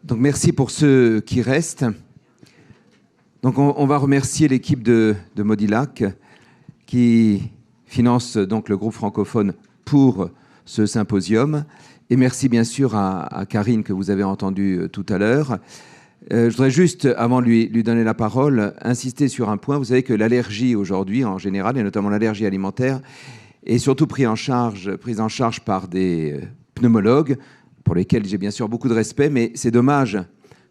Donc merci pour ceux qui restent. Donc on va remercier l'équipe de Maudilac qui finance donc le groupe francophone pour ce symposium. Et merci bien sûr à Karine que vous avez entendue tout à l'heure. Je voudrais juste, avant de lui donner la parole, insister sur un point. Vous savez que l'allergie aujourd'hui, en général, et notamment l'allergie alimentaire, est surtout prise en charge par des pneumologues, pour lesquels j'ai bien sûr beaucoup de respect, mais c'est dommage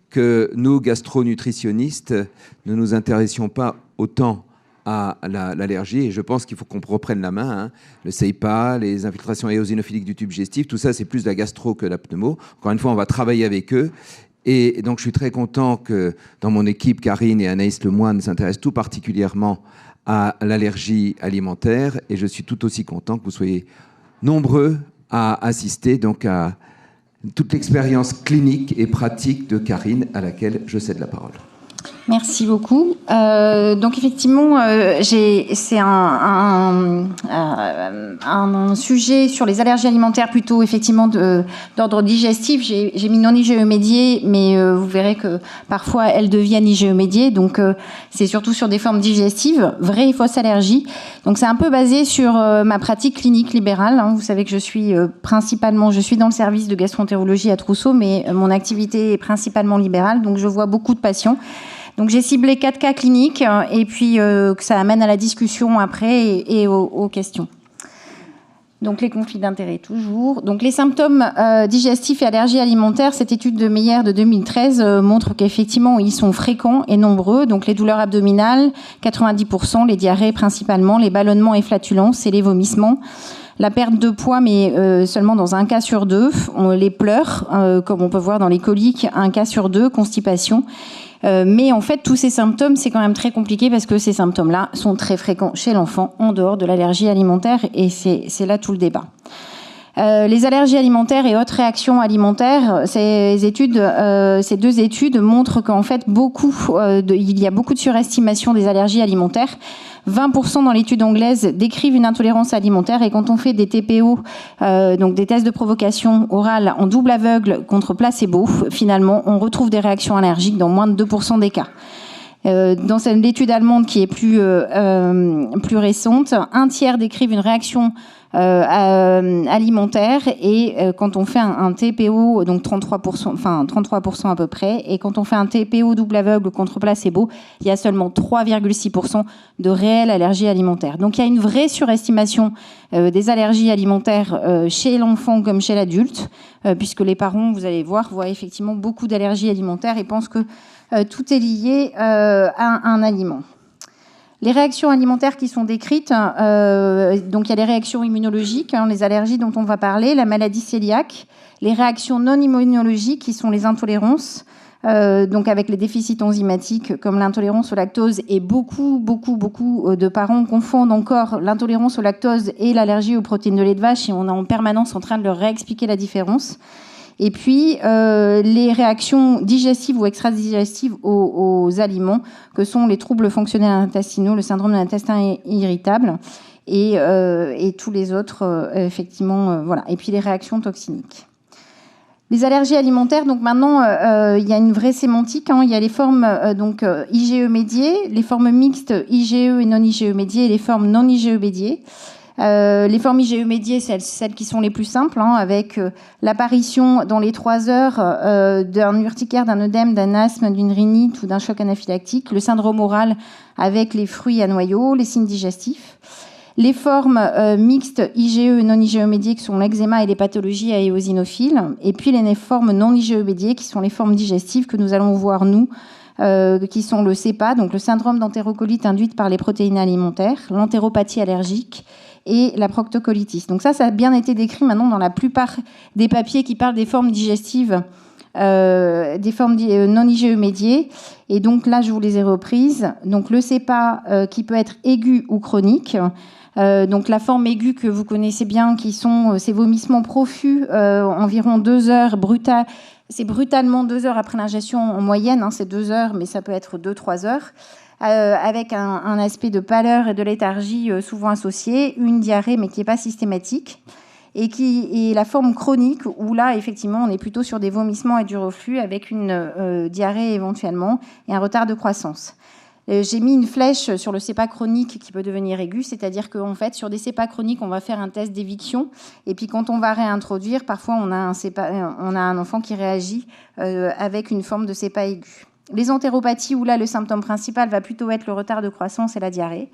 que nous, gastronutritionnistes, ne nous intéressions pas autant à l'allergie. Et je pense qu'il faut qu'on reprenne la main. Le CEIPA, les infiltrations éosinophiliques du tube digestif, tout ça, c'est plus la gastro que la pneumo. Encore une fois, on va travailler avec eux. Et donc, je suis très content que dans mon équipe, Karine et Anaïs Lemoine s'intéressent tout particulièrement à l'allergie alimentaire. Et je suis tout aussi content que vous soyez nombreux à assister donc à toute l'expérience clinique et pratique de Karine, à laquelle je cède la parole. Merci beaucoup. Donc effectivement, c'est un sujet sur les allergies alimentaires plutôt effectivement d'ordre digestif. J'ai mis non IgE-médiées, mais vous verrez que parfois elles deviennent IgE-médiées. Donc c'est surtout sur des formes digestives, vraies et fausses allergies. Donc c'est un peu basé sur ma pratique clinique libérale. Vous savez que je suis dans le service de gastroentérologie à Trousseau, mais mon activité est principalement libérale. Donc je vois beaucoup de patients. Donc j'ai ciblé 4 cas cliniques et puis que ça amène à la discussion après et aux questions. Donc les conflits d'intérêts toujours. Donc les symptômes digestifs et allergies alimentaires, cette étude de Meyer de 2013 montre qu'effectivement ils sont fréquents et nombreux. Donc les douleurs abdominales, 90%, les diarrhées principalement, les ballonnements et flatulences et les vomissements. La perte de poids, mais seulement dans un cas sur 2. Les pleurs, comme on peut voir dans les coliques, un cas sur 2, constipation. Mais en fait, tous ces symptômes, c'est quand même très compliqué parce que ces symptômes-là sont très fréquents chez l'enfant en dehors de l'allergie alimentaire et c'est là tout le débat. Les allergies alimentaires et autres réactions alimentaires, ces deux études montrent qu'en fait, il y a beaucoup de surestimation des allergies alimentaires. 20% dans l'étude anglaise décrivent une intolérance alimentaire et quand on fait des TPO, donc des tests de provocation orale en double aveugle contre placebo, finalement, on retrouve des réactions allergiques dans moins de 2% des cas. Dans l'étude allemande qui est plus récente, un tiers décrivent une réaction alimentaire et quand on fait un TPO, donc 33% à peu près, et quand on fait un TPO double aveugle contre placebo, il y a seulement 3,6% de réelle allergie alimentaire. Donc il y a une vraie surestimation des allergies alimentaires chez l'enfant comme chez l'adulte, puisque les parents, vous allez voir, voient effectivement beaucoup d'allergies alimentaires et pensent que tout est lié à un aliment. Les réactions alimentaires qui sont décrites, donc il y a les réactions immunologiques, les allergies dont on va parler, la maladie cœliaque, les réactions non immunologiques qui sont les intolérances, donc avec les déficits enzymatiques comme l'intolérance au lactose et beaucoup de parents confondent encore l'intolérance au lactose et l'allergie aux protéines de lait de vache et on est en permanence en train de leur réexpliquer la différence. Et puis, les réactions digestives ou extra-digestives aux aliments, que sont les troubles fonctionnels intestinaux, le syndrome de l'intestin irritable et tous les autres, effectivement, voilà. Et puis, les réactions toxiniques. Les allergies alimentaires, donc maintenant, il y a une vraie sémantique. Il y a les formes IgE-médiées, les formes mixtes IgE et non IgE-médiées et les formes non IgE-médiées. Les formes IgE-médiées, celles qui sont les plus simples, avec l'apparition dans les 3 heures d'un urticaire, d'un œdème, d'un asthme, d'une rhinite ou d'un choc anaphylactique, le syndrome oral avec les fruits à noyaux, les signes digestifs. Les formes mixtes IgE et non IgE-médiées qui sont l'eczéma et les pathologies à éosinophiles, et puis les formes non IgE-médiées qui sont les formes digestives que nous allons voir nous, qui sont le CEPA, donc le syndrome d'entérocolite induite par les protéines alimentaires, l'entéropathie allergique et la proctocolitis. Donc ça a bien été décrit maintenant dans la plupart des papiers qui parlent des formes digestives, des formes non IgE-médiées. Et donc là, je vous les ai reprises. Donc le CEPA qui peut être aigu ou chronique. Donc la forme aiguë que vous connaissez bien, qui sont ces vomissements profus, environ 2 heures, c'est brutalement 2 heures après l'ingestion en moyenne, c'est 2 heures, mais ça peut être 2-3 heures. Avec un aspect de pâleur et de léthargie souvent associé, une diarrhée mais qui n'est pas systématique. et la forme chronique, où là, effectivement, on est plutôt sur des vomissements et du reflux avec une diarrhée éventuellement et un retard de croissance. J'ai mis une flèche sur le CEPA chronique qui peut devenir aigu, c'est-à-dire qu'en fait, sur des CEPA chroniques, on va faire un test d'éviction, et puis quand on va réintroduire, parfois on a un enfant qui réagit avec une forme de CEPA aigu. Les entéropathies, où là, le symptôme principal va plutôt être le retard de croissance et la diarrhée.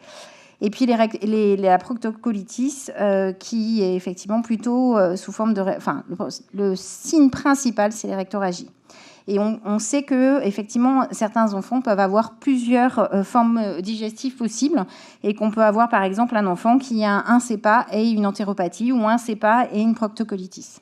Et puis la proctocolitis, qui est effectivement plutôt sous forme de... Enfin, le signe principal, c'est les rectorragies. Et on sait que, effectivement, certains enfants peuvent avoir plusieurs formes digestives possibles, et qu'on peut avoir, par exemple, un enfant qui a un CEPA et une entéropathie, ou un CEPA et une proctocolitis.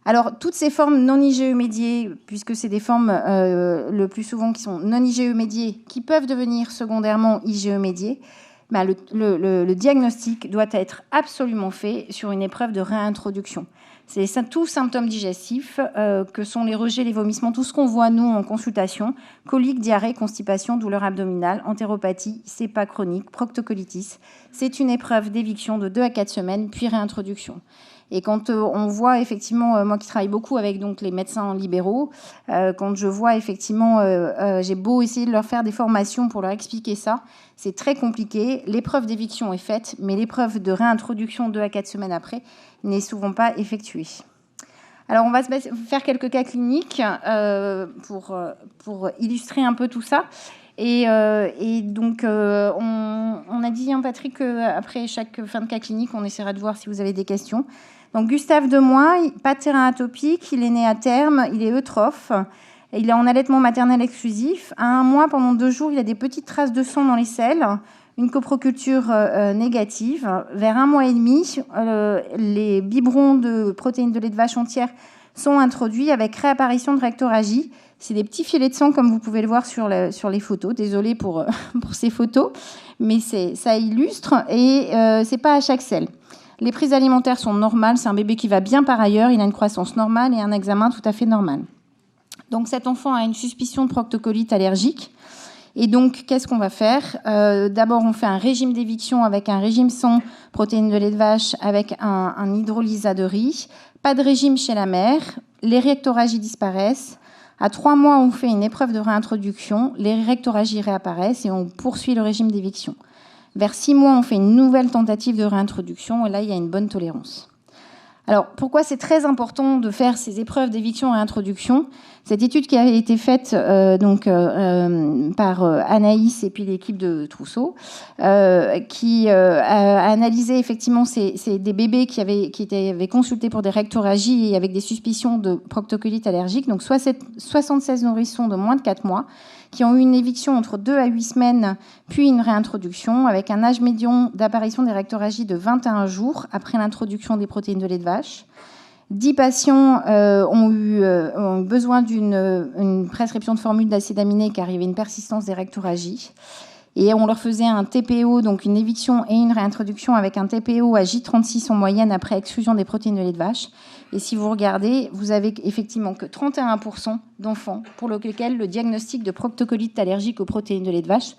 Alors, toutes ces formes non IgE médiées, puisque c'est des formes le plus souvent qui sont non IgE médiées, qui peuvent devenir secondairement IgE médiées, bah, le diagnostic doit être absolument fait sur une épreuve de réintroduction. C'est tous symptômes digestifs que sont les rejets, les vomissements, tout ce qu'on voit, nous, en consultation, colique, diarrhée, constipation, douleur abdominale, entéropathie, CEPA chronique, proctocolitis. C'est une épreuve d'éviction de 2 à 4 semaines, puis réintroduction. Et quand on voit effectivement, moi qui travaille beaucoup avec donc les médecins libéraux, quand je vois effectivement, j'ai beau essayer de leur faire des formations pour leur expliquer ça, c'est très compliqué. L'épreuve d'éviction est faite, mais l'épreuve de réintroduction 2 à 4 semaines après n'est souvent pas effectuée. Alors on va faire quelques cas cliniques pour illustrer un peu tout ça. Et donc, on a dit, Patrick, qu'après chaque fin de cas clinique, on essaiera de voir si vous avez des questions. Donc, Gustave Demoy, pas de terrain atopique, il est né à terme, il est eutrophe, il est en allaitement maternel exclusif. À 1 mois, pendant 2 jours, il a des petites traces de sang dans les selles, une coproculture négative. Vers 1 mois et demi, les biberons de protéines de lait de vache entière sont introduits avec réapparition de rectorragie. C'est des petits filets de sang, comme vous pouvez le voir sur les photos. Désolée pour ces photos, mais ça illustre. Et c'est pas à chaque selle. Les prises alimentaires sont normales. C'est un bébé qui va bien par ailleurs. Il a une croissance normale et un examen tout à fait normal. Donc cet enfant a une suspicion de proctocolite allergique. Et donc, qu'est-ce qu'on va faire ? D'abord, on fait un régime d'éviction avec un régime sans protéines de lait de vache, avec un hydrolysat de riz. Pas de régime chez la mère. Les rectorragies disparaissent. À 3 mois, on fait une épreuve de réintroduction. Les rectorragies réapparaissent et on poursuit le régime d'éviction. Vers 6 mois, on fait une nouvelle tentative de réintroduction. Et là, il y a une bonne tolérance. Alors, pourquoi c'est très important de faire ces épreuves d'éviction et réintroduction ? Cette étude qui a été faite par Anaïs et puis l'équipe de Trousseau, qui a analysé effectivement c'est des bébés qui avaient consulté pour des rectorragies et avec des suspicions de proctocolite allergique, donc 76 nourrissons de moins de 4 mois, qui ont eu une éviction entre 2 à 8 semaines, puis une réintroduction, avec un âge médian d'apparition des rectorragies de 21 jours après l'introduction des protéines de lait de vache. 10 patients ont eu besoin d'une prescription de formule d'acide aminé car il y avait une persistance des rectorragies. Et on leur faisait un TPO, donc une éviction et une réintroduction avec un TPO à J36 en moyenne après exclusion des protéines de lait de vache. Et si vous regardez, vous avez effectivement que 31% d'enfants pour lesquels le diagnostic de proctocolite allergique aux protéines de lait de vache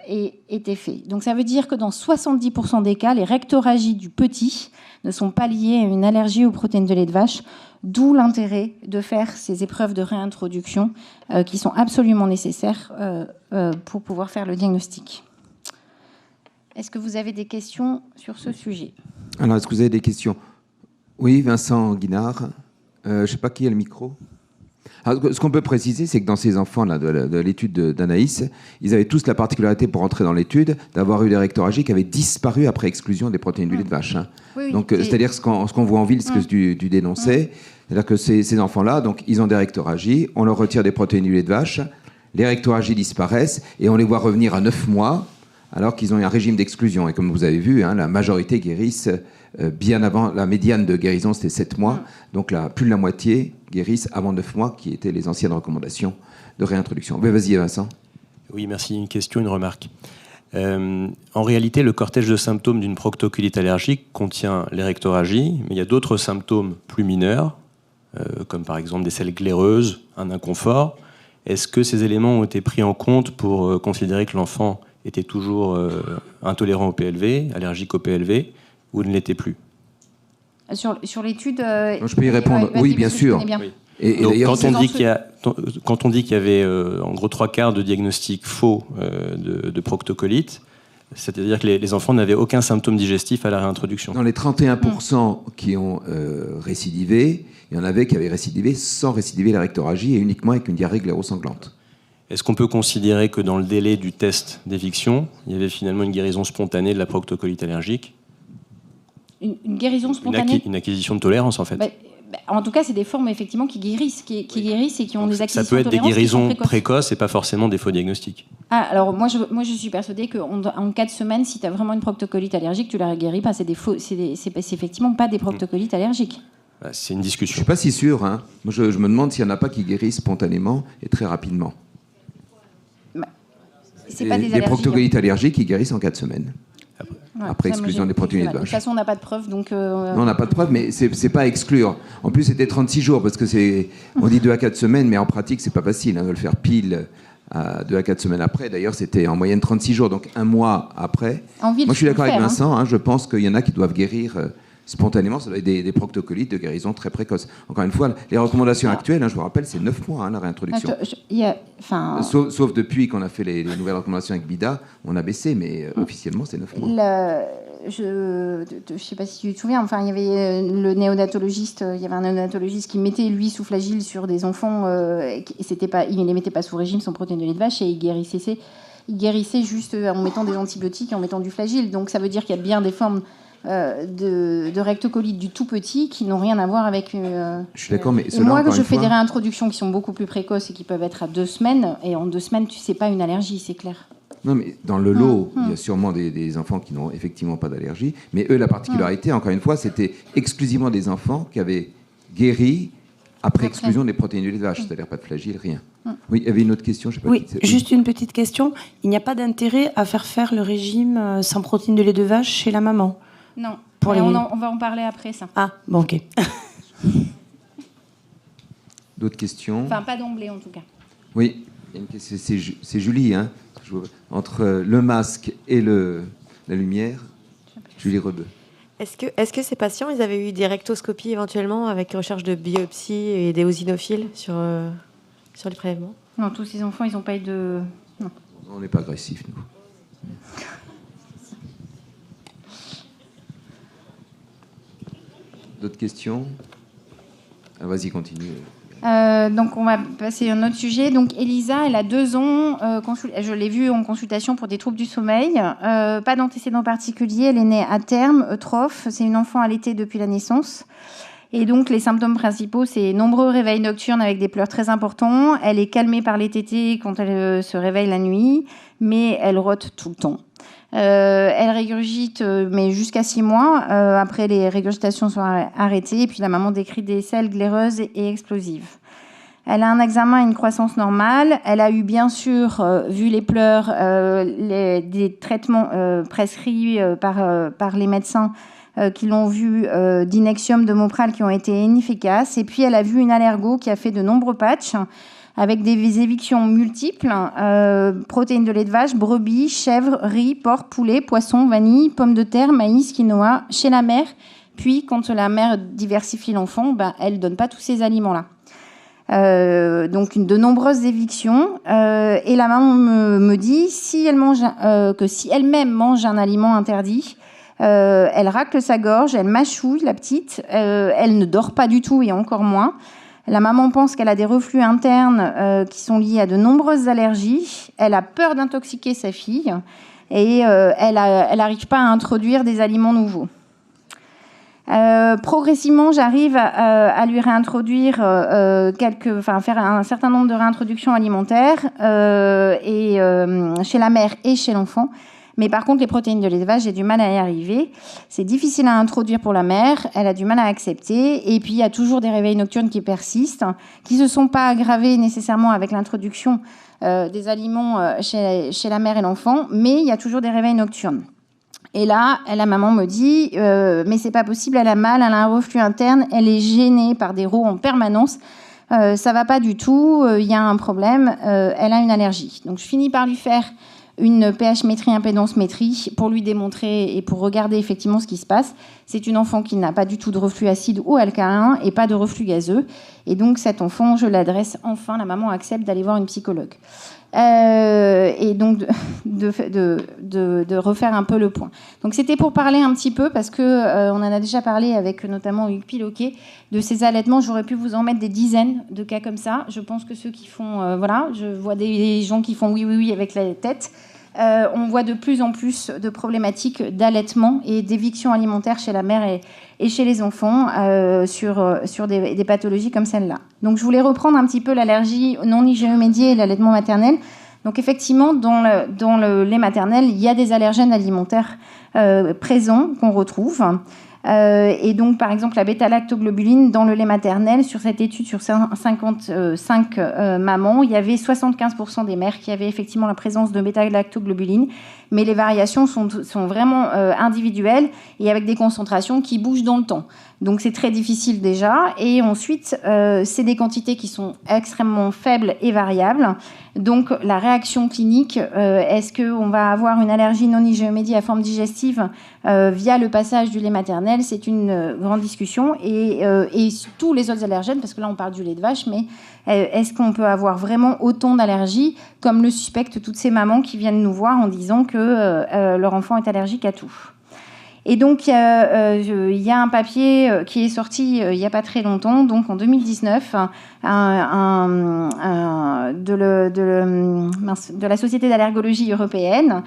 était fait. Donc ça veut dire que dans 70% des cas, les rectorragies du petit ne sont pas liées à une allergie aux protéines de lait de vache, d'où l'intérêt de faire ces épreuves de réintroduction qui sont absolument nécessaires pour pouvoir faire le diagnostic. Est-ce que vous avez des questions sur ce sujet ? Alors, est-ce que vous avez des questions ? Oui, Vincent Guinard. Je ne sais pas qui a le micro. Alors, ce qu'on peut préciser, c'est que dans ces enfants-là de l'étude d'Anaïs, ils avaient tous la particularité pour entrer dans l'étude d'avoir eu des rectorragies qui avaient disparu après exclusion des protéines du lait de vache. Hein. Oui, donc, c'est-à-dire ce qu'on voit en ville, ce que tu dénonçais, c'est-à-dire que ces enfants-là, donc, ils ont des rectorragies, on leur retire des protéines du lait de vache, les rectorragies disparaissent et on les voit revenir à 9 mois alors qu'ils ont eu un régime d'exclusion. Et comme vous avez vu, hein, la majorité guérissent bien avant. La médiane de guérison, c'était 7 mois. Donc là, plus de la moitié guérissent avant 9 mois, qui étaient les anciennes recommandations de réintroduction. Mais vas-y, Vincent. Oui, merci. Une question, une remarque. En réalité, le cortège de symptômes d'une proctocolite allergique contient les rectorragies, mais il y a d'autres symptômes plus mineurs, comme par exemple des selles glaireuses, un inconfort. Est-ce que ces éléments ont été pris en compte pour considérer que l'enfant était toujours intolérant au PLV, allergique au PLV, ou ne l'était plus ? Sur l'étude... je peux y répondre. Oui, bien sûr. Oui. Et donc, quand on dit qu'il y avait en gros 3/4 de diagnostics faux de proctocolite, c'est-à-dire que les enfants n'avaient aucun symptôme digestif à la réintroduction. Dans les 31% qui ont récidivé, il y en avait qui avaient récidivé sans récidiver la rectorragie et uniquement avec une diarrhée gléro-sanglante. Est-ce qu'on peut considérer que dans le délai du test d'éviction, il y avait finalement une guérison spontanée de la proctocolite allergique ? Une guérison spontanée ? Une acquisition de tolérance, en fait. En tout cas, c'est des formes effectivement qui guérissent, qui guérissent et qui ont des acquisitions de tolérance. Ça peut être des guérisons précoces et pas forcément des faux diagnostics. Alors moi je suis persuadée qu'en 4 semaines, si tu as vraiment une proctocolite allergique, tu la guéris pas. C'est effectivement pas des proctocolites allergiques. C'est une discussion. Je suis pas si sûr. Moi, je me demande s'il n'y en a pas qui guérissent spontanément et très rapidement. C'est pas des proctocolites allergiques qui guérissent en 4 semaines. Après exclusion des protéines de vache. De toute façon, on n'a pas de preuve, donc... Non, on n'a pas de preuve, mais c'est pas à exclure. En plus, c'était 36 jours, parce que on dit 2 à 4 semaines, mais en pratique, c'est pas facile de le faire pile à 2 à 4 semaines après. D'ailleurs, c'était en moyenne 36 jours, donc un mois après. Moi, je suis d'accord avec Vincent, je pense qu'il y en a qui doivent guérir spontanément. Ça doit être des proctocolites de guérison très précoce. Encore une fois, les recommandations actuelles, je vous rappelle, c'est 9 mois, la réintroduction. Sauf depuis qu'on a fait les nouvelles recommandations avec BIDA, on a baissé, mais officiellement, c'est 9 mois. Je ne sais pas si tu te souviens, il y avait le néonatologiste, il y avait un néonatologiste qui mettait, lui, sous flagile sur des enfants, il ne les mettait pas sous régime sans protéines de lait de vache, et il guérissait juste en mettant des antibiotiques et en mettant du flagile. Donc ça veut dire qu'il y a bien des formes de rectocolite du tout petit qui n'ont rien à voir avec... Je suis d'accord, mais moi, je fais des réintroductions qui sont beaucoup plus précoces et qui peuvent être à 2 semaines, et en 2 semaines, tu sais pas une allergie, c'est clair. Non, mais dans le lot, il y a sûrement des enfants qui n'ont effectivement pas d'allergie, mais eux, la particularité, encore une fois, c'était exclusivement des enfants qui avaient guéri après exclusion des protéines de lait de vache, c'est-à-dire pas de flagile, rien. Oui, il y avait une autre question, je sais pas. Oui, juste une petite question. Il n'y a pas d'intérêt à faire le régime sans protéines de lait de vache chez la maman ? Non, on va en parler après, ça. Ah, bon, ok. D'autres questions ? Enfin, pas d'emblée, en tout cas. Oui, c'est Julie, entre le masque et la lumière, Julie Rebeu. Est-ce que ces patients, ils avaient eu des rectoscopies éventuellement avec recherche de biopsie et des eosinophiles sur les prélèvements ? Non, tous ces enfants, ils n'ont pas eu de... Non. On n'est pas agressifs, nous. D'autres questions ? Vas-y, continue. Donc on va passer à un autre sujet. Donc Elisa, elle a 2 ans. Je l'ai vue en consultation pour des troubles du sommeil. Pas d'antécédents particuliers. Elle est née à terme, eutrophe. C'est une enfant allaitée depuis la naissance. Et donc les symptômes principaux, c'est nombreux réveils nocturnes avec des pleurs très importants. Elle est calmée par les tétés quand elle se réveille la nuit, mais elle rote tout le temps. Elle régurgite, mais jusqu'à 6 mois. Après, les régurgitations sont arrêtées. Et puis, la maman décrit des selles glaireuses et explosives. Elle a un examen et une croissance normale. Elle a eu, bien sûr, vu les pleurs, des traitements prescrits par les médecins qui l'ont vu, d'Inexium, de Mopral, qui ont été inefficaces. Et puis, elle a vu une allergo qui a fait de nombreux patchs, avec des évictions multiples, protéines de lait de vache, brebis, chèvre, riz, porc, poulet, poisson, vanille, pommes de terre, maïs, quinoa, chez la mère. Puis, quand la mère diversifie l'enfant, elle ne donne pas tous ces aliments-là. Donc, de nombreuses évictions. Et la maman me dit que si elle-même mange un aliment interdit, elle racle sa gorge, elle mâchouille, la petite, elle ne dort pas du tout et encore moins. La maman pense qu'elle a des reflux internes qui sont liés à de nombreuses allergies. Elle a peur d'intoxiquer sa fille et elle n'arrive pas à introduire des aliments nouveaux. Progressivement, j'arrive à lui réintroduire faire un certain nombre de réintroductions alimentaires chez la mère et chez l'enfant. Mais par contre, les protéines de lait de vache, j'ai du mal à y arriver. C'est difficile à introduire pour la mère. Elle a du mal à accepter. Et puis, il y a toujours des réveils nocturnes qui persistent, qui ne se sont pas aggravés nécessairement avec l'introduction des aliments chez la mère et l'enfant. Mais il y a toujours des réveils nocturnes. Et là, la maman me dit mais c'est pas possible, elle a mal, elle a un reflux interne, elle est gênée par des rots en permanence. Ça va pas du tout, il y a un problème, elle a une allergie. Donc, je finis par lui faire une pH-métrie, impédance-métrie pour lui démontrer et pour regarder effectivement ce qui se passe. C'est une enfant qui n'a pas du tout de reflux acide ou alcalin et pas de reflux gazeux. Et donc cet enfant, je l'adresse, enfin, la maman accepte d'aller voir une psychologue. Et donc de refaire un peu le point. Donc c'était pour parler un petit peu, parce que on en a déjà parlé avec notamment Hugues Piloquet, de ces allaitements. J'aurais pu vous en mettre des dizaines de cas comme ça. Je pense que ceux qui font, voilà, je vois des gens qui font oui, oui, oui avec la tête. On voit de plus en plus de problématiques d'allaitement et d'éviction alimentaire chez la mère et chez les enfants sur des pathologies comme celle-là. Donc je voulais reprendre un petit peu l'allergie non IgE-médiée et l'allaitement maternel. Donc effectivement, dans le lait maternel, il y a des allergènes alimentaires présents qu'on retrouve. Et donc, par exemple, la bêta-lactoglobuline dans le lait maternel, sur cette étude sur 55 mamans, il y avait 75% des mères qui avaient effectivement la présence de bêta-lactoglobuline, mais les variations sont vraiment individuelles et avec des concentrations qui bougent dans le temps. Donc c'est très difficile déjà. Et ensuite, c'est des quantités qui sont extrêmement faibles et variables. Donc la réaction clinique, est-ce qu'on va avoir une allergie non IgE-médiée à forme digestive via le passage du lait maternel? C'est une grande discussion. Et tous les autres allergènes, parce que là on parle du lait de vache, mais est-ce qu'on peut avoir vraiment autant d'allergies comme le suspectent toutes ces mamans qui viennent nous voir en disant que leur enfant est allergique à tout? Et donc, il y a un papier qui est sorti il n'y a pas très longtemps, donc en 2019, de la Société d'allergologie européenne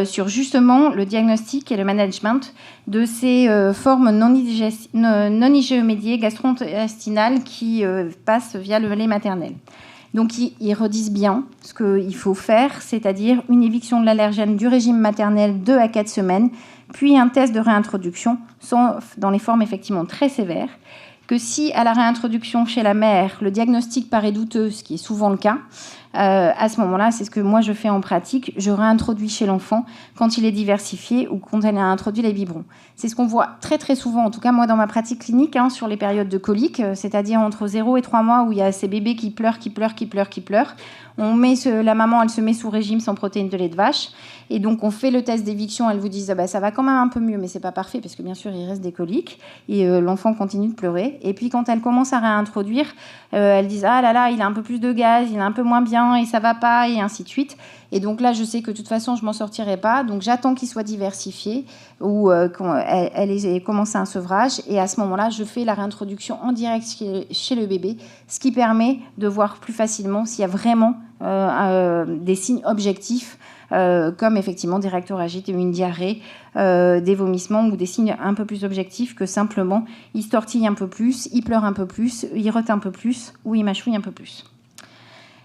sur justement le diagnostic et le management de ces formes non IgE-médiées gastro-intestinales qui passent via le lait maternel. Donc, ils redisent bien ce qu'il faut faire, c'est-à-dire une éviction de l'allergène du régime maternel 2 à 4 semaines, puis un test de réintroduction, sauf dans les formes effectivement très sévères, que si à la réintroduction chez la mère, le diagnostic paraît douteux, ce qui est souvent le cas, à ce moment-là, c'est ce que moi je fais en pratique, je réintroduis chez l'enfant quand il est diversifié ou quand elle a introduit les biberons. C'est ce qu'on voit très très souvent, en tout cas moi dans ma pratique clinique, sur les périodes de colique, c'est-à-dire entre 0 et 3 mois où il y a ces bébés qui pleurent. On met la maman, elle se met sous régime sans protéines de lait de vache. Et donc, on fait le test d'éviction. Elles vous disent ça va quand même un peu mieux, mais c'est pas parfait parce que bien sûr, il reste des coliques. Et l'enfant continue de pleurer. Et puis, quand elle commence à réintroduire, elles disent ah là là, il a un peu plus de gaz, il est un peu moins bien et ça va pas, et ainsi de suite. Et donc là, je sais que de toute façon, je m'en sortirai pas. Donc, j'attends qu'il soit diversifié ou qu'elle ait commencé un sevrage. Et à ce moment-là, je fais la réintroduction en direct chez le bébé, ce qui permet de voir plus facilement s'il y a vraiment des signes objectifs, comme effectivement des rectorragites ou une diarrhée, des vomissements ou des signes un peu plus objectifs que simplement il se tortille un peu plus, il pleure un peu plus, il rote un peu plus ou il mâchouille un peu plus.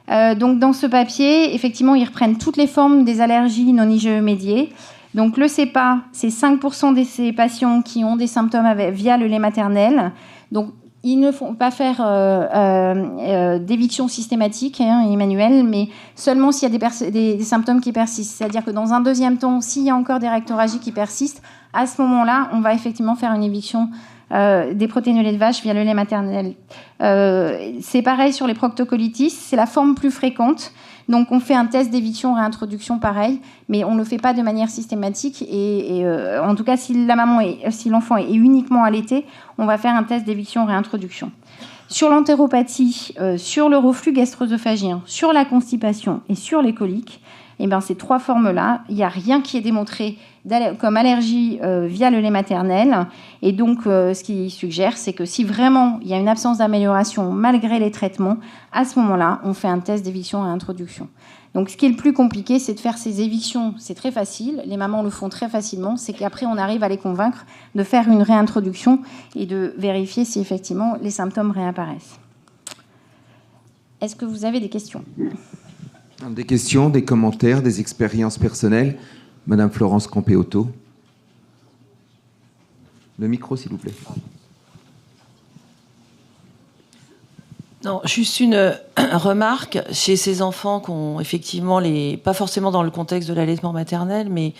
Donc dans ce papier, effectivement, ils reprennent toutes les formes des allergies non IgE-médiées. Donc le CEPA, c'est 5% de ces patients qui ont des symptômes via le lait maternel. Donc ils ne font pas faire d'éviction systématique, Emmanuel, mais seulement s'il y a des symptômes qui persistent. C'est-à-dire que dans un deuxième temps, s'il y a encore des rectorragies qui persistent, à ce moment-là, on va effectivement faire une éviction des protéines de lait de vache via le lait maternel. C'est pareil sur les proctocolitis, c'est la forme plus fréquente. Donc on fait un test d'éviction réintroduction pareil, mais on ne le fait pas de manière systématique. Et en tout cas, si l'enfant est uniquement allaité, on va faire un test d'éviction réintroduction. Sur l'entéropathie, sur le reflux gastro-œsophagien, sur la constipation et sur les coliques, ces 3 formes-là, il n'y a rien qui est démontré comme allergie via le lait maternel. Et donc, ce qu'il suggère, c'est que si vraiment il y a une absence d'amélioration malgré les traitements, à ce moment-là, on fait un test d'éviction et introduction. Donc, ce qui est le plus compliqué, c'est de faire ces évictions. C'est très facile, les mamans le font très facilement. C'est qu'après, on arrive à les convaincre de faire une réintroduction et de vérifier si effectivement les symptômes réapparaissent. Est-ce que vous avez des questions ? Des questions, des commentaires, des expériences personnelles. Madame Florence Campéotto. Le micro, s'il vous plaît. Non, juste une remarque. Chez ces enfants qui ont effectivement, pas forcément dans le contexte de l'allaitement maternel, mais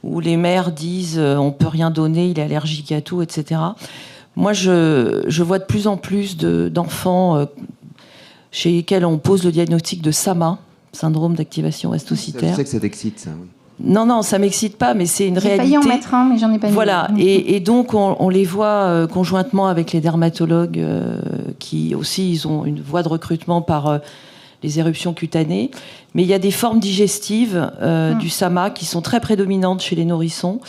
où les mères disent on ne peut rien donner, il est allergique à tout, etc. Moi, je vois de plus en plus d'enfants chez lesquels on pose le diagnostic de SAMA, syndrome d'activation Je astrocytaire. sais que ça t'excite, ça. Oui. Non, ça m'excite pas, mais c'est une J'ai réalité. failli en mettre un, mais j'en ai pas mis. Voilà, et donc on les voit conjointement avec les dermatologues qui aussi ils ont une voie de recrutement par les éruptions cutanées. Mais il y a des formes digestives du SAMA qui sont très prédominantes chez les nourrissons.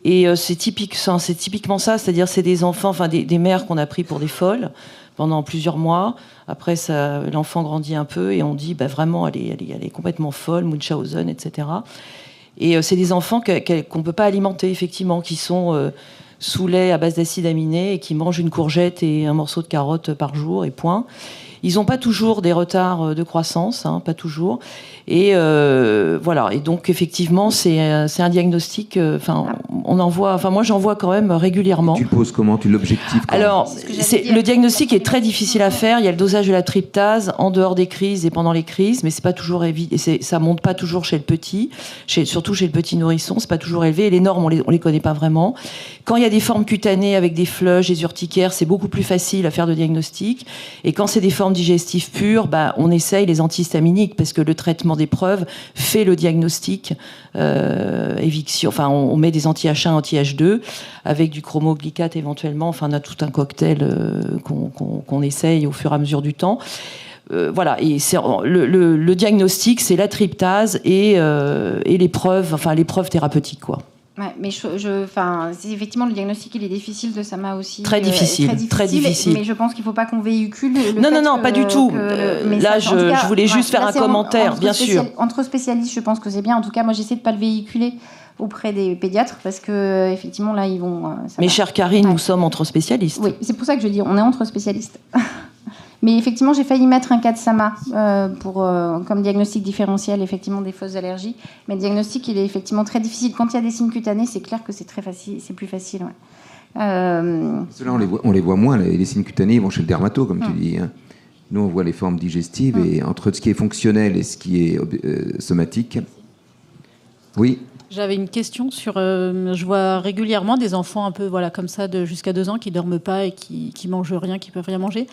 Et c'est typiquement ça, c'est-à-dire c'est des enfants, enfin des mères qu'on a pris pour des folles pendant plusieurs mois. Après, l'enfant grandit un peu et on dit vraiment elle est complètement folle, Munchausen, etc. Et c'est des enfants qu'on ne peut pas alimenter, effectivement, qui sont sous lait à base d'acides aminés et qui mangent une courgette et un morceau de carotte par jour, et point. Ils n'ont pas toujours des retards de croissance, pas toujours. Et voilà. Et donc, effectivement, c'est un diagnostic. Moi, j'en vois quand même régulièrement. Tu le poses comment? Tu l'objectives comment? Alors, le diagnostic est très difficile à faire. Il y a le dosage de la tryptase en dehors des crises et pendant les crises, mais c'est pas toujours évident. Ça monte pas toujours chez le petit, surtout chez le petit nourrisson. C'est pas toujours élevé. Et les normes, on les connaît pas vraiment. Quand il y a des formes cutanées avec des fleuches, des urticaires, c'est beaucoup plus facile à faire de diagnostic. Et quand c'est des formes digestives pures, on essaye les antihistaminiques parce que le traitement d'épreuve fait le diagnostic. Éviction. Enfin, on met des anti-H1, anti-H2 avec du chromoglycate éventuellement. Enfin, on a tout un cocktail qu'on essaye au fur et à mesure du temps. Voilà. Et le diagnostic, c'est la tryptase et l'épreuve, l'épreuve thérapeutique, quoi. Ouais, mais effectivement, le diagnostic, il est difficile de SAMA aussi. Très difficile. Mais je pense qu'il ne faut pas qu'on véhicule Non, pas du tout. Là, je voulais juste faire un commentaire, bien sûr. Entre spécialistes, je pense que c'est bien. En tout cas, moi, j'essaie de ne pas le véhiculer auprès des pédiatres parce que, effectivement, là, ils vont... Mais chère Karine, nous sommes entre spécialistes. Oui, c'est pour ça que je dis, on est entre spécialistes. Mais effectivement, j'ai failli mettre un cas de SAMA comme diagnostic différentiel, effectivement, des fausses allergies. Mais le diagnostic, il est effectivement très difficile. Quand il y a des signes cutanés, c'est clair que c'est très facile, c'est plus facile. Ouais. Ceux-là, on les voit moins. Les signes cutanés, ils vont chez le dermato, comme tu dis. Hein. Nous, on voit les formes digestives et entre ce qui est fonctionnel et ce qui est somatique. Oui. J'avais une question sur... je vois régulièrement des enfants un peu comme ça, jusqu'à 2 ans, qui ne dorment pas et qui mangent rien, qui ne peuvent rien manger.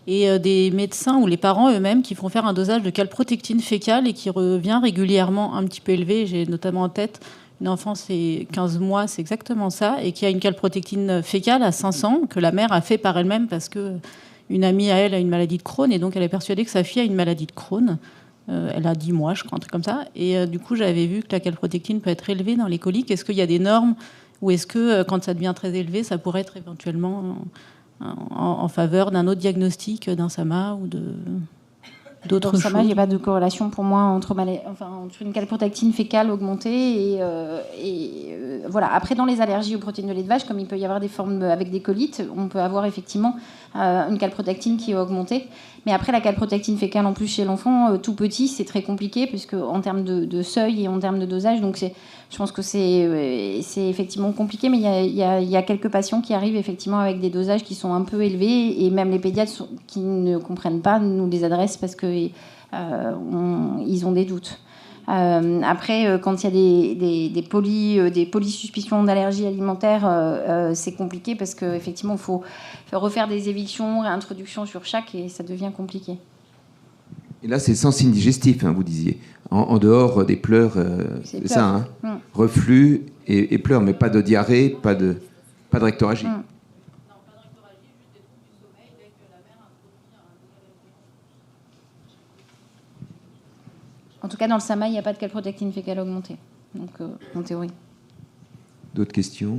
Et des médecins ou les parents eux-mêmes qui font faire un dosage de calprotectine fécale et qui revient régulièrement un petit peu élevé. J'ai notamment en tête une enfant, c'est 15 mois, c'est exactement ça, et qui a une calprotectine fécale à 500 que la mère a fait par elle-même parce qu'une amie à elle a une maladie de Crohn et donc elle est persuadée que sa fille a une maladie de Crohn. Elle a 10 mois, je crois, un truc comme ça. Et du coup, j'avais vu que la calprotectine peut être élevée dans les coliques. Est-ce qu'il y a des normes ou est-ce que, quand ça devient très élevé, ça pourrait être éventuellement en faveur d'un autre diagnostic, d'un SAMA ou d'autres choses? SAMA, il n'y a pas de corrélation pour moi entre une calprotectine fécale augmentée et voilà. Après, dans les allergies aux protéines de lait de vache, comme il peut y avoir des formes avec des colites, on peut avoir effectivement une calprotectine qui est augmentée. Mais après, la calprotectine fécale, en plus, chez l'enfant, tout petit, c'est très compliqué, puisque en termes de seuil et en termes de dosage, donc je pense que c'est effectivement compliqué, mais il y a quelques patients qui arrivent effectivement avec des dosages qui sont un peu élevés, et même les pédiatres qui ne comprennent pas nous les adressent parce qu'ils ont des doutes. Après, quand il y a des polysuspicions d'allergie alimentaire, c'est compliqué parce qu'effectivement, il faut refaire des évictions, réintroduction sur chaque, et ça devient compliqué. Et là, c'est sans signe digestif, vous disiez. En dehors des pleurs, c'est ça, hein. Reflux et pleurs, mais pas de diarrhée, pas de rectorragie. En tout cas, dans le SAMA, il n'y a pas de calprotectine fécale augmentée, donc en théorie. D'autres questions?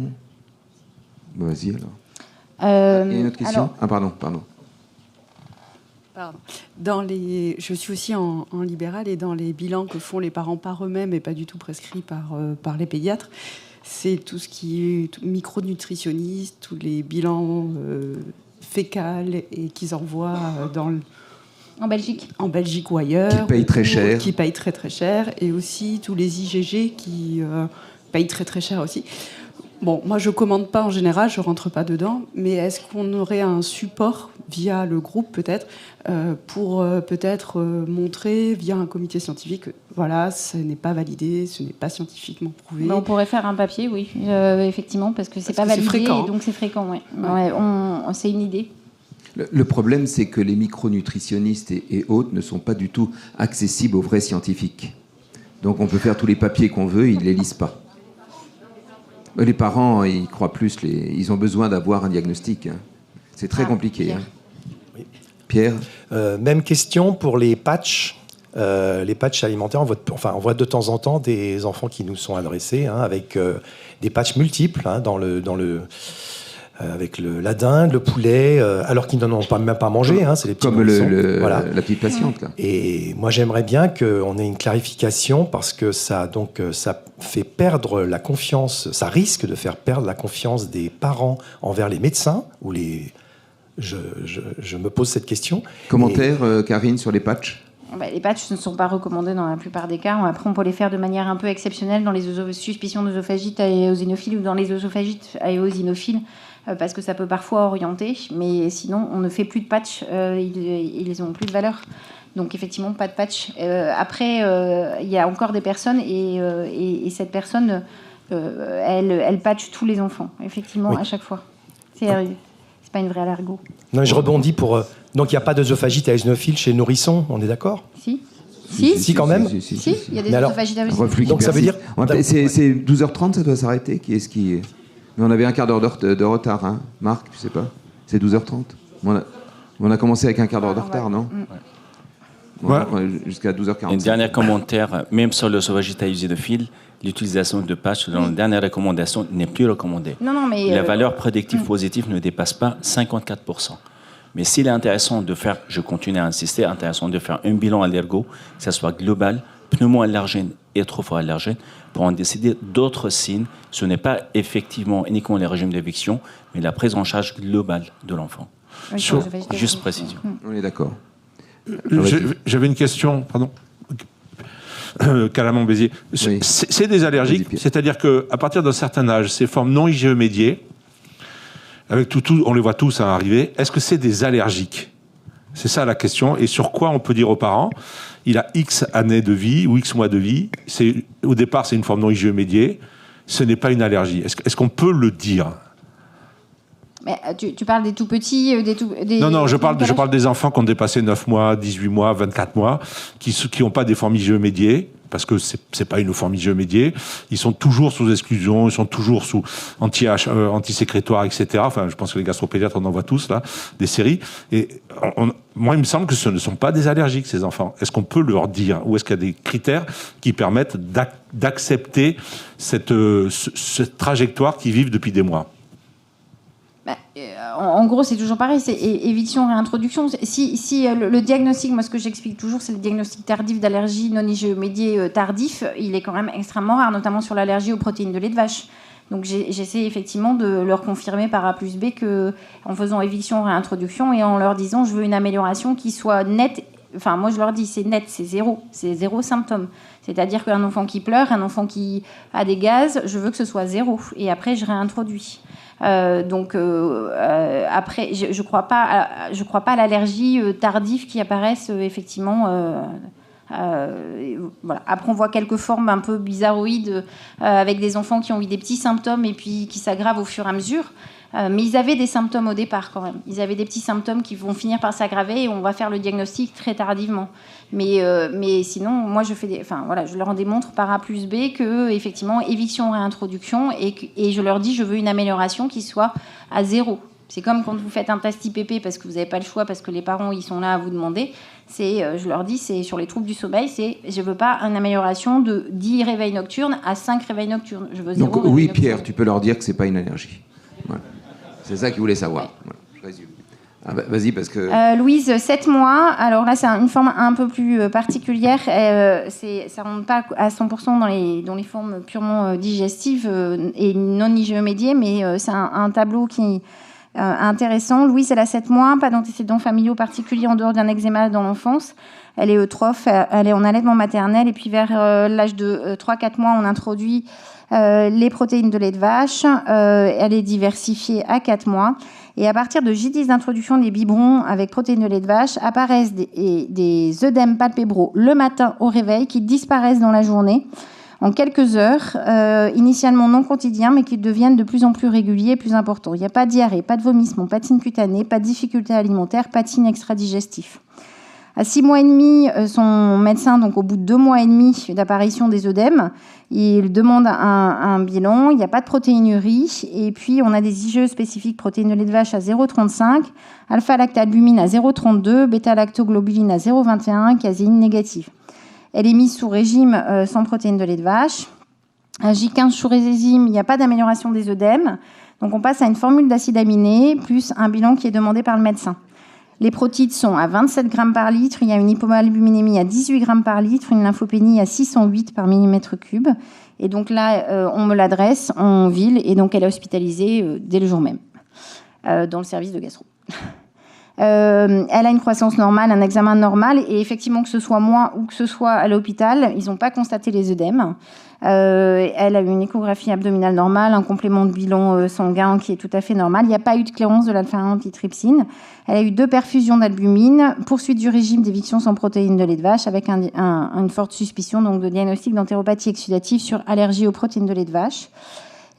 Vas-y alors. Il y a une autre question? Pardon. Je suis aussi en libéral, et dans les bilans que font les parents par eux-mêmes et pas du tout prescrits par les pédiatres, c'est tout ce qui est micronutritionniste, tous les bilans fécals et qu'ils envoient en Belgique ou ailleurs. Qui payent très cher. Qui payent très très cher, et aussi tous les IgG qui payent très très cher aussi. Bon, moi je commande pas en général, je rentre pas dedans, mais est-ce qu'on aurait un support via le groupe peut-être pour peut-être montrer via un comité scientifique que voilà, ce n'est pas validé, ce n'est pas scientifiquement prouvé? On pourrait faire un papier, oui, effectivement, parce que c'est pas validé, fréquent. Et donc c'est fréquent, ouais. C'est une idée. Le problème, c'est que les micronutritionnistes et autres ne sont pas du tout accessibles aux vrais scientifiques. Donc on peut faire tous les papiers qu'on veut, ils ne les lisent pas. Les parents, ils croient plus, ils ont besoin d'avoir un diagnostic. Hein. C'est très compliqué. Pierre. Hein. Oui. Pierre, même question pour les patchs. Les patchs alimentaires, on voit de temps en temps des enfants qui nous sont adressés avec des patchs multiples avec la dinde, le poulet, alors qu'ils n'en ont même pas mangé. C'est les petits comme voilà. la petite patiente. Là. Et moi, j'aimerais bien qu'on ait une clarification parce que ça fait perdre la confiance, ça risque de faire perdre la confiance des parents envers les médecins ou les... Je me pose cette question. Commentaire, Karine, sur les patchs? Les patchs ne sont pas recommandés dans la plupart des cas. Après, on peut les faire de manière un peu exceptionnelle dans les suspicions d'œsophagite à éosinophiles ou dans les œsophagites à éosinophiles, parce que ça peut parfois orienter. Mais sinon, on ne fait plus de patchs. Ils n'ont plus de valeur. Donc, effectivement, pas de patch. Après, il y a encore des personnes et cette personne, elle patche tous les enfants, effectivement, oui. À chaque fois. C'est pas une vraie allergo. Non, je rebondis pour... Donc, il n'y a pas d'œsophagite à éosinophile chez le nourrisson, on est d'accord? Si, quand même. Si, il y a des œsophagites à éosinophile. Donc, ça veut dire... C'est 12h30, ça doit s'arrêter. Qui est-ce qui... Mais on avait un quart d'heure de retard, hein. Marc, tu sais pas? C'est 12h30. On a commencé avec un quart d'heure de retard, non? Jusqu'à 12h45. Un dernier commentaire, même sur l'œsophagite à éosinophile, l'utilisation de patchs dans la dernière recommandation n'est plus recommandée. Non, mais la valeur prédictive positive ne dépasse pas 54%. Mais s'il est intéressant de faire, je continue à insister, intéressant de faire un bilan allergo, que ce soit global, pneumo-allergène et tropho-allergène, pour en décider d'autres signes. Ce n'est pas effectivement uniquement les régimes d'éviction, mais la prise en charge globale de l'enfant. Oui, Juste précision. On est d'accord. J'avais une question, pardon. Calamant-Béziers. Oui. C'est des allergiques, c'est-à-dire qu'à partir d'un certain âge, ces formes non IgE-médiées, avec tout, on les voit tous arriver, est-ce que c'est des allergiques? C'est ça la question. Et sur quoi on peut dire aux parents, il a X années de vie ou X mois de vie, au départ c'est une forme non IgE-médiée, ce n'est pas une allergie. Est-ce qu'on peut le dire? Mais tu parles des tout petits, Non, je parle des enfants qui ont dépassé 9 mois, 18 mois, 24 mois, qui n'ont pas des formes IgE-médiées, parce que c'est pas une forme IgE-médiée. Ils sont toujours sous exclusion, ils sont toujours sous antisécrétoires, etc. Enfin, je pense que les gastropédiatres, on en voit tous, là, des séries. Et moi, il me semble que ce ne sont pas des allergiques, ces enfants. Est-ce qu'on peut leur dire? Ou est-ce qu'il y a des critères qui permettent d'accepter cette trajectoire qu'ils vivent depuis des mois? En gros, c'est toujours pareil, c'est éviction, réintroduction. Si le diagnostic, moi ce que j'explique toujours, c'est le diagnostic tardif d'allergie non IgE-médiée tardif, il est quand même extrêmement rare, notamment sur l'allergie aux protéines de lait de vache. Donc j'essaie effectivement de leur confirmer par A plus B qu'en faisant éviction, réintroduction et en leur disant je veux une amélioration qui soit nette. Enfin, moi je leur dis c'est net, c'est zéro symptôme. C'est-à-dire qu'un enfant qui pleure, un enfant qui a des gaz, je veux que ce soit zéro. Et après, je réintroduis. Après, je crois pas à l'allergie tardive qui apparaisse effectivement. Voilà. Après, on voit quelques formes un peu bizarroïdes avec des enfants qui ont eu des petits symptômes et puis qui s'aggravent au fur et à mesure. Mais ils avaient des symptômes au départ quand même. Ils avaient des petits symptômes qui vont finir par s'aggraver et on va faire le diagnostic très tardivement. Mais sinon, moi, je leur en démontre par A plus B que effectivement éviction, réintroduction et je leur dis je veux une amélioration qui soit à 0. C'est comme quand vous faites un test IPP parce que vous n'avez pas le choix, parce que les parents ils sont là à vous demander. Je leur dis, c'est sur les troubles du sommeil, je veux pas une amélioration de 10 réveils nocturnes à 5 réveils nocturnes. Je veux 0 Donc oui, Pierre, nocturne. Tu peux leur dire que c'est pas une allergie. Voilà. C'est ça qu'ils voulaient savoir. Ouais. Voilà, je résume. Vas-y, parce que... Louise, 7 mois. Alors là, c'est une forme un peu plus particulière. Ça ne rentre pas à 100% dans les formes purement digestives et non IgE-médiées, mais c'est un tableau qui... intéressant. Louise, elle a 7 mois, pas d'antécédents familiaux particuliers en dehors d'un eczéma dans l'enfance. Elle est eutrophe, elle est en allaitement maternel et puis vers l'âge de 3-4 mois, on introduit les protéines de lait de vache. Elle est diversifiée à 4 mois. Et à partir de J10 d'introduction des biberons avec protéines de lait de vache, apparaissent des œdèmes palpébraux le matin au réveil qui disparaissent dans la journée. en quelques heures, initialement non quotidiens, mais qui deviennent de plus en plus réguliers et plus importants. Il n'y a pas de diarrhée, pas de vomissement, pas de signe cutané, pas de difficulté alimentaire, pas de signe extradigestif. À 6 mois et demi, son médecin, donc au bout de 2 mois et demi d'apparition des œdèmes, il demande un bilan, il n'y a pas de protéinurie, et puis on a des IgE spécifiques protéines de lait de vache à 0,35, alpha-lactalbumine à 0,32, bêta-lactoglobuline à 0,21, caséine négative. Elle est mise sous régime sans protéines de lait de vache. À J15 sous régime, il n'y a pas d'amélioration des œdèmes, donc on passe à une formule d'acide aminé, plus un bilan qui est demandé par le médecin. Les protides sont à 27 grammes par litre, il y a une hypoalbuminémie à 18 grammes par litre, une lymphopénie à 608 par millimètre cube. Et donc là, on me l'adresse en ville, et donc elle est hospitalisée dès le jour même, dans le service de gastro. Elle a une croissance normale, un examen normal, et effectivement, que ce soit moi ou que ce soit à l'hôpital, ils n'ont pas constaté les œdèmes. Elle a eu une échographie abdominale normale, un complément de bilan sanguin qui est tout à fait normal. Il n'y a pas eu de clairance de l'alpha-antitrypsine. Elle a eu 2 perfusions d'albumine, poursuite du régime d'éviction sans protéines de lait de vache, avec une forte suspicion donc, de diagnostic d'entéropathie exsudative sur allergie aux protéines de lait de vache.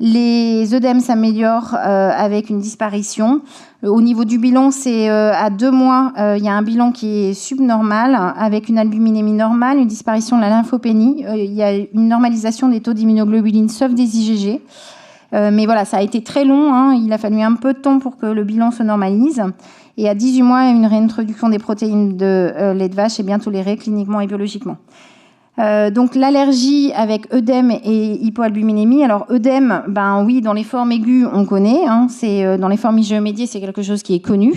Les œdèmes s'améliorent avec une disparition. Au niveau du bilan, c'est à 2 mois, il y a un bilan qui est subnormal, avec une albuminémie normale, une disparition de la lymphopénie. Il y a une normalisation des taux d'immunoglobuline, sauf des IgG. Mais voilà, ça a été très long. Hein. Il a fallu un peu de temps pour que le bilan se normalise. Et à 18 mois, une réintroduction des protéines de lait de vache est bien tolérée cliniquement et biologiquement. Donc l'allergie avec œdème et hypoalbuminémie. Alors œdème, ben oui, dans les formes aiguës, on connaît. Hein, c'est dans les formes IgE médiées, c'est quelque chose qui est connu.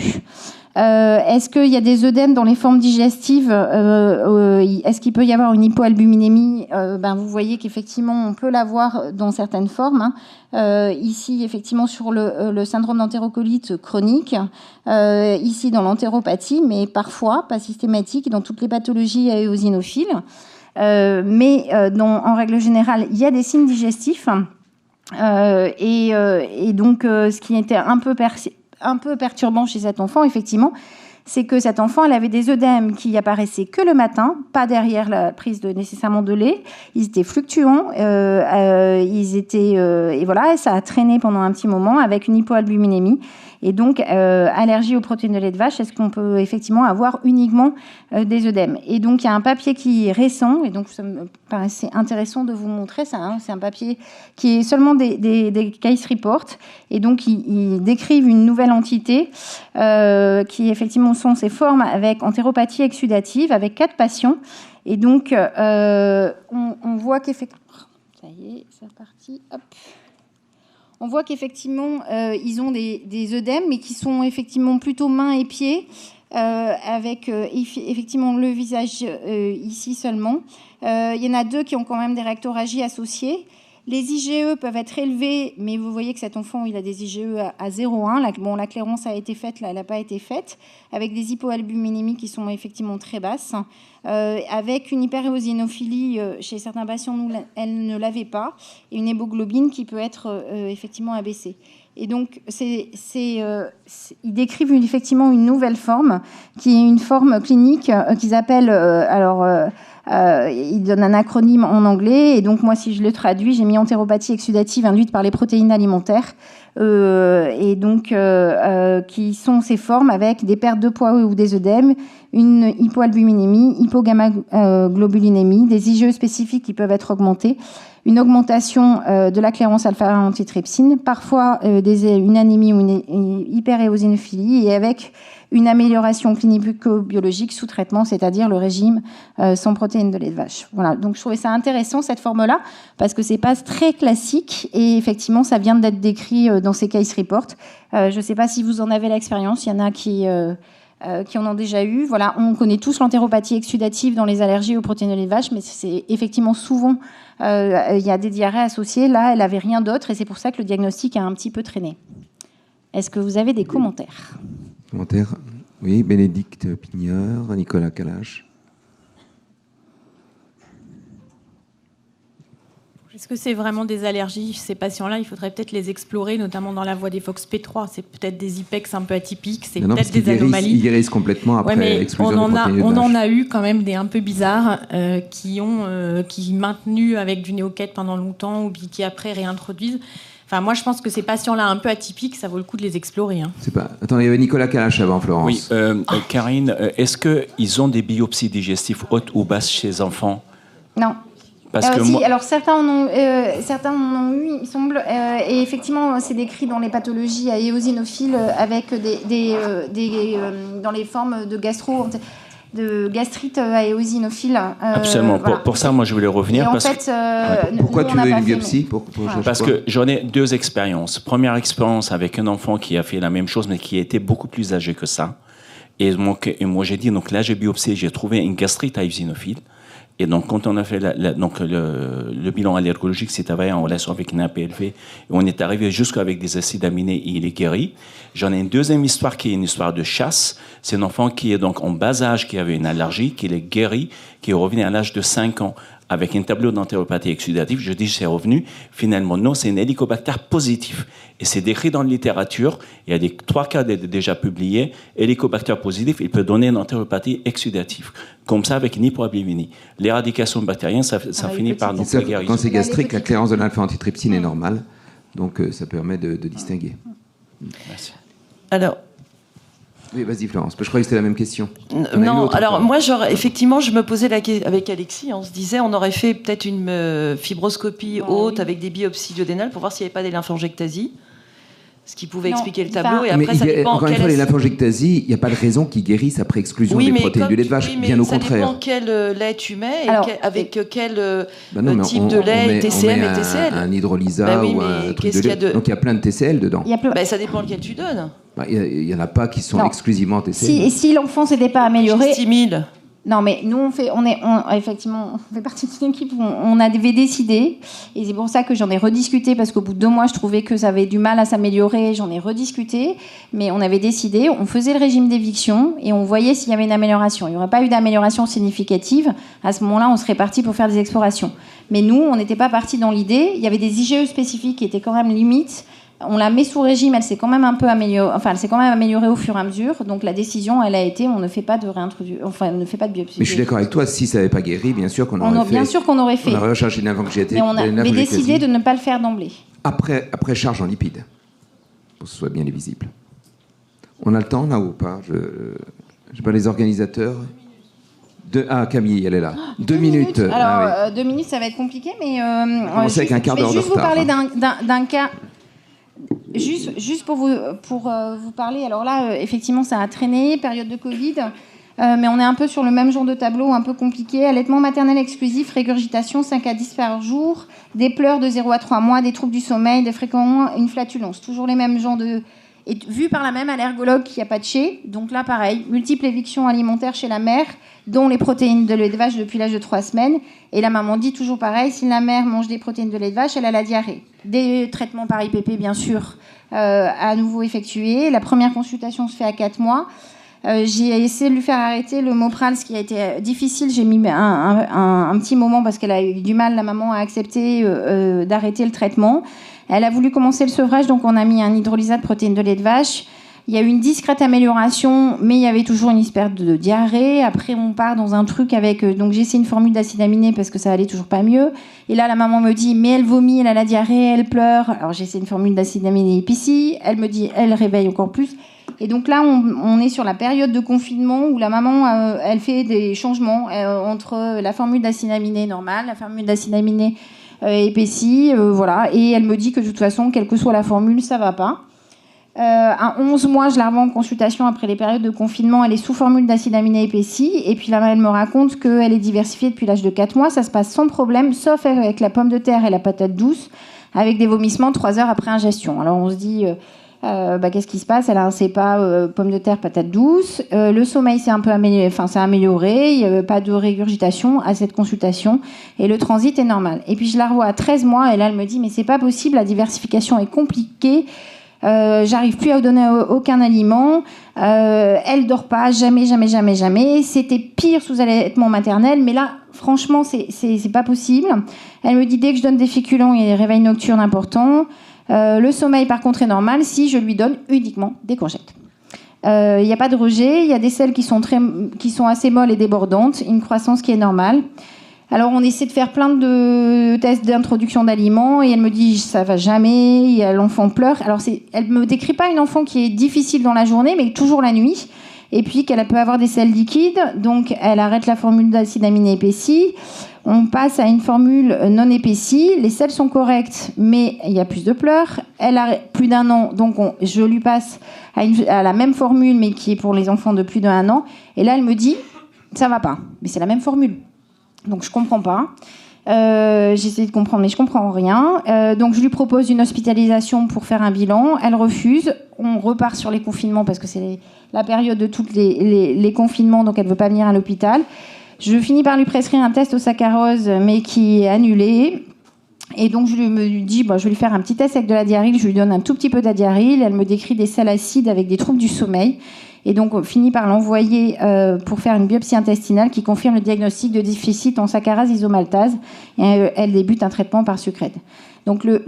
Est-ce qu'il y a des œdèmes dans les formes digestives Est-ce qu'il peut y avoir une hypoalbuminémie Ben vous voyez qu'effectivement, on peut l'avoir dans certaines formes. Hein. Ici, effectivement, sur le syndrome d'entérocolite chronique. Ici, dans l'entéropathie, mais parfois, pas systématique, dans toutes les pathologies éosinophiles. Mais en règle générale, il y a des signes digestifs et donc ce qui était un peu perturbant chez cet enfant, effectivement, c'est que cet enfant, elle avait des œdèmes qui apparaissaient que le matin, pas derrière la prise nécessairement de lait. Ils étaient fluctuants, et voilà, et ça a traîné pendant un petit moment avec une hypoalbuminémie. Et donc, allergie aux protéines de lait de vache, est-ce qu'on peut effectivement avoir uniquement des œdèmes? Et donc, il y a un papier qui est récent, et donc ça me paraissait intéressant de vous montrer ça. Hein. C'est un papier qui est seulement des case reports, et donc ils décrivent une nouvelle entité qui effectivement sont ces formes avec entéropathie exsudative, avec 4 patients. Et donc, on voit qu'effectivement... Ça y est, c'est reparti. Hop. On voit qu'effectivement, ils ont des œdèmes, mais qui sont effectivement plutôt mains et pieds, avec effectivement le visage ici seulement. Il y en a 2 qui ont quand même des rectoragies associées. Les IgE peuvent être élevés, mais vous voyez que cet enfant, il a des IgE à 0,1. La clairance a été faite, là, elle n'a pas été faite, avec des hypoalbuminémies qui sont effectivement très basses. Avec une hyperéosinophilie chez certains patients, nous, elle ne l'avait pas, et une hémoglobine qui peut être effectivement abaissée. Et donc, ils décrivent effectivement une nouvelle forme, qui est une forme clinique qu'ils appellent... ils donnent un acronyme en anglais, et donc moi, si je le traduis, j'ai mis entéropathie exsudative induite par les protéines alimentaires, et donc qui sont ces formes avec des pertes de poids ou des œdèmes, une hypoalbuminémie, hypogamma-globulinémie, des IgE spécifiques qui peuvent être augmentés, une augmentation de la clairance alpha-antitrypsine, parfois une anémie ou une hyperéosinophilie, et avec une amélioration clinico-biologique sous traitement, c'est-à-dire le régime sans protéines de lait de vache. Voilà, donc je trouvais ça intéressant, cette forme-là, parce que c'est pas très classique, et effectivement, ça vient d'être décrit dans ces case reports. Je ne sais pas si vous en avez l'expérience, il y en a qui en ont déjà eu. Voilà, on connaît tous l'entéropathie exsudative dans les allergies aux protéines de lait de vache, mais c'est effectivement souvent, il y a des diarrhées associées. Là, elle n'avait rien d'autre, et c'est pour ça que le diagnostic a un petit peu traîné. Est-ce que vous avez des commentaires ? Commentaires ? Oui, Bénédicte Pigneur, Nicolas Kalash. Est-ce que c'est vraiment des allergies, ces patients-là? Il faudrait peut-être les explorer, notamment dans la voie des FOXP3. C'est peut-être des IPEX un peu atypiques, c'est peut-être des anomalies. Ils guérissent complètement après exclusion des protéines de on vache. en a eu quand même des un peu bizarres qui maintenu avec du néoquette pendant longtemps ou qui après réintroduisent. Enfin, moi, je pense que ces patients-là un peu atypiques, ça vaut le coup de les explorer. Hein. C'est pas... Attends, il y avait Nicolas Calache avant, Florence. Oui, Karine, est-ce qu'ils ont des biopsies digestives hautes ou basses chez les enfants? Non. Parce que si, moi... alors certains en ont eu, il me semble, et effectivement, c'est décrit dans les pathologies à éosinophiles avec dans les formes de gastrite à éosinophile. Absolument. Voilà. Pour ça, moi, je voulais revenir. Et en fait, pourquoi tu veux une biopsie Parce que j'en ai 2 expériences. Première expérience avec un enfant qui a fait la même chose, mais qui était beaucoup plus âgé que ça. Et moi j'ai dit, donc là, j'ai biopsié, j'ai trouvé une gastrite à éosinophile. Et donc, quand on a fait le bilan allergologique, c'est travaillé en relation avec une APLV. Et on est arrivé jusqu'avec des acides aminés et il est guéri. J'en ai une deuxième histoire qui est une histoire de chasse. C'est un enfant qui est donc en bas âge, qui avait une allergie, qui est guéri, qui est revenu à l'âge de 5 ans avec un tableau d'entéropathie exudative. Je dis, c'est revenu. Finalement, non, c'est un hélicobacter positif. Et c'est décrit dans la littérature. Il y a 3 cas déjà publiés. Hélicobacter positif, il peut donner une entéropathie exudative. Comme ça, avec une hypoalbuminie. L'éradication bactérienne, ça finit par donc la guérison. Quand c'est gastrique, la clairance de l'alpha-antitrypsine est normale. Donc, ça permet de distinguer. Merci. Alors... Oui, vas-y Florence, je croyais que c'était la même question. Non, alors moi, effectivement, je me posais la question avec Alexis, on se disait, on aurait fait peut-être une fibroscopie haute avec des biopsies duodénales pour voir s'il n'y avait pas des lymphangiectasies, ce qui pouvait expliquer le tableau. Et après, ça dépend. Encore une fois, les lymphangiectasies, il n'y a pas de raison qu'ils guérissent après exclusion des protéines du lait de vache, bien au contraire. Ça dépend quel lait tu mets, avec quel type de lait, TCM et TCL. Un hydrolysa ou un truc de lait. Donc il y a plein de TCL dedans. Ça dépend lequel tu donnes. Il n'y en a pas qui sont exclusivement TCL. Si l'enfant s'était pas amélioré... Stimule. Non, mais nous, effectivement, on fait partie d'une équipe où on avait décidé, et c'est pour ça que j'en ai rediscuté, parce qu'au bout de 2 mois, je trouvais que ça avait du mal à s'améliorer, j'en ai rediscuté, mais on avait décidé, on faisait le régime d'éviction, et on voyait s'il y avait une amélioration. Il n'y aurait pas eu d'amélioration significative, à ce moment-là, on serait parti pour faire des explorations. Mais nous, on n'était pas parti dans l'idée, il y avait des IgE spécifiques qui étaient quand même limites. On la met sous régime, elle s'est quand même un peu améliorée, elle s'est quand même améliorée au fur et à mesure. Donc la décision, elle a été, on ne fait pas de on ne fait pas de biopsie. Mais je suis d'accord avec toi, si ça n'avait pas guéri, bien sûr qu'on aurait fait. Bien sûr qu'on aurait fait. On aurait recherché une lymphangiectasie. Mais on avait décidé de ne pas le faire d'emblée. Après charge en lipides, pour que ce soit bien lisible. On a le temps là ou pas? Je sais pas, les organisateurs. Camille, elle est là. 2 minutes. Alors 2 minutes, ça va être compliqué, mais avec un quart d'heure de retard. Je vais juste vous parler d'un cas. Juste pour vous parler, alors là, effectivement, ça a traîné, période de Covid, mais on est un peu sur le même genre de tableau, un peu compliqué. Allaitement maternel exclusif, régurgitation 5 à 10 par jour, des pleurs de 0 à 3 mois, des troubles du sommeil, des fréquents, une flatulence. Toujours les mêmes genres de... Et vu par la même allergologue qui a patché, donc là, pareil, multiples évictions alimentaires chez la mère, dont les protéines de lait de vache depuis l'âge de 3 semaines. Et la maman dit toujours pareil, si la mère mange des protéines de lait de vache, elle a la diarrhée. Des traitements par IPP, bien sûr, à nouveau effectués. La première consultation se fait à 4 mois. J'ai essayé de lui faire arrêter le Mopril, ce qui a été difficile. J'ai mis un petit moment parce qu'elle a eu du mal, la maman, à accepter d'arrêter le traitement. Elle a voulu commencer le sevrage, donc on a mis un hydrolysa de protéines de lait de vache. Il y a eu une discrète amélioration, mais il y avait toujours une espèce de diarrhée. Après, on part dans un truc avec... donc, j'ai essayé une formule d'acide aminé parce que ça allait toujours pas mieux. Et là, la maman me dit, mais elle vomit, elle a la diarrhée, elle pleure. Alors, j'ai essayé une formule d'acide aminé épici. Elle me dit, elle réveille encore plus. Et donc là, on est sur la période de confinement où la maman, elle fait des changements entre la formule d'acide aminé normale, la formule d'acide aminé épaissie, voilà. Et elle me dit que de toute façon, quelle que soit la formule, ça va pas. À 11 mois, je la revois en consultation après les périodes de confinement. Elle est sous formule d'acide aminé épaissi. Et puis là, elle me raconte qu'elle est diversifiée depuis l'âge de 4 mois. Ça se passe sans problème, sauf avec la pomme de terre et la patate douce, avec des vomissements 3 heures après ingestion. Alors on se dit, qu'est-ce qui se passe? Elle a un CEPA pomme de terre, patate douce. Le sommeil s'est un peu amélioré. Il n'y avait pas de régurgitation à cette consultation. Et le transit est normal. Et puis je la revois à 13 mois. Et là, elle me dit, mais c'est pas possible, la diversification est compliquée. J'arrive plus à donner aucun aliment. Elle dort pas, jamais. C'était pire sous allaitement maternel, mais là, franchement, c'est pas possible. Elle me dit, dès que je donne des féculents, il y a des réveils nocturnes importants. Le sommeil, par contre, est normal si je lui donne uniquement des courgettes. Il n'y a pas de rejet, il y a des selles qui sont assez molles et débordantes, une croissance qui est normale. Alors on essaie de faire plein de tests d'introduction d'aliments et elle me dit ça va jamais, l'enfant pleure. Alors elle me décrit pas une enfant qui est difficile dans la journée, mais toujours la nuit. Et puis qu'elle peut avoir des selles liquides, donc elle arrête la formule d'acide aminé épaissi. On passe à une formule non épaissie. Les selles sont correctes, mais il y a plus de pleurs. Elle a plus d'1 an, donc je lui passe à la même formule, mais qui est pour les enfants de plus d'1 an. Et là, elle me dit ça va pas, mais c'est la même formule. Donc je comprends pas. J'essaie de comprendre, mais je comprends rien. Donc je lui propose une hospitalisation pour faire un bilan. Elle refuse. On repart sur les confinements parce que c'est la période de tous les confinements, donc elle veut pas venir à l'hôpital. Je finis par lui prescrire un test au saccharose, mais qui est annulé. Et donc je me dis, je vais lui faire un petit test avec de la diarrhée. Je lui donne un tout petit peu d'adiaryl. Elle me décrit des selles acides avec des troubles du sommeil. Et donc, on finit par l'envoyer pour faire une biopsie intestinale qui confirme le diagnostic de déficit en saccharase isomaltase. Et elle débute un traitement par sucrède. Donc, le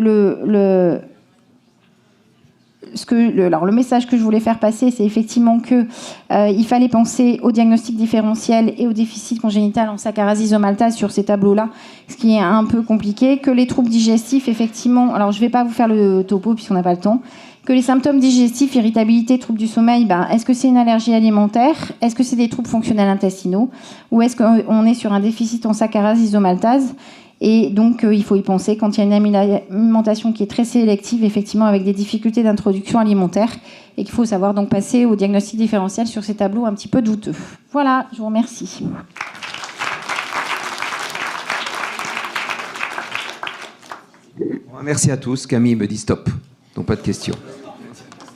message que je voulais faire passer, c'est effectivement que il fallait penser au diagnostic différentiel et au déficit congénital en saccharase isomaltase sur ces tableaux-là, ce qui est un peu compliqué. Que les troubles digestifs, effectivement, alors je ne vais pas vous faire le topo puisqu'on n'a pas le temps. Que les symptômes digestifs, irritabilité, troubles du sommeil, est-ce que c'est une allergie alimentaire? Est-ce que c'est des troubles fonctionnels intestinaux? Ou est-ce qu'on est sur un déficit en saccharase isomaltase? Et donc, il faut y penser quand il y a une alimentation qui est très sélective, effectivement, avec des difficultés d'introduction alimentaire, et qu'il faut savoir donc passer au diagnostic différentiel sur ces tableaux un petit peu douteux. Voilà, je vous remercie. Merci à tous. Camille me dit stop. Donc pas de questions.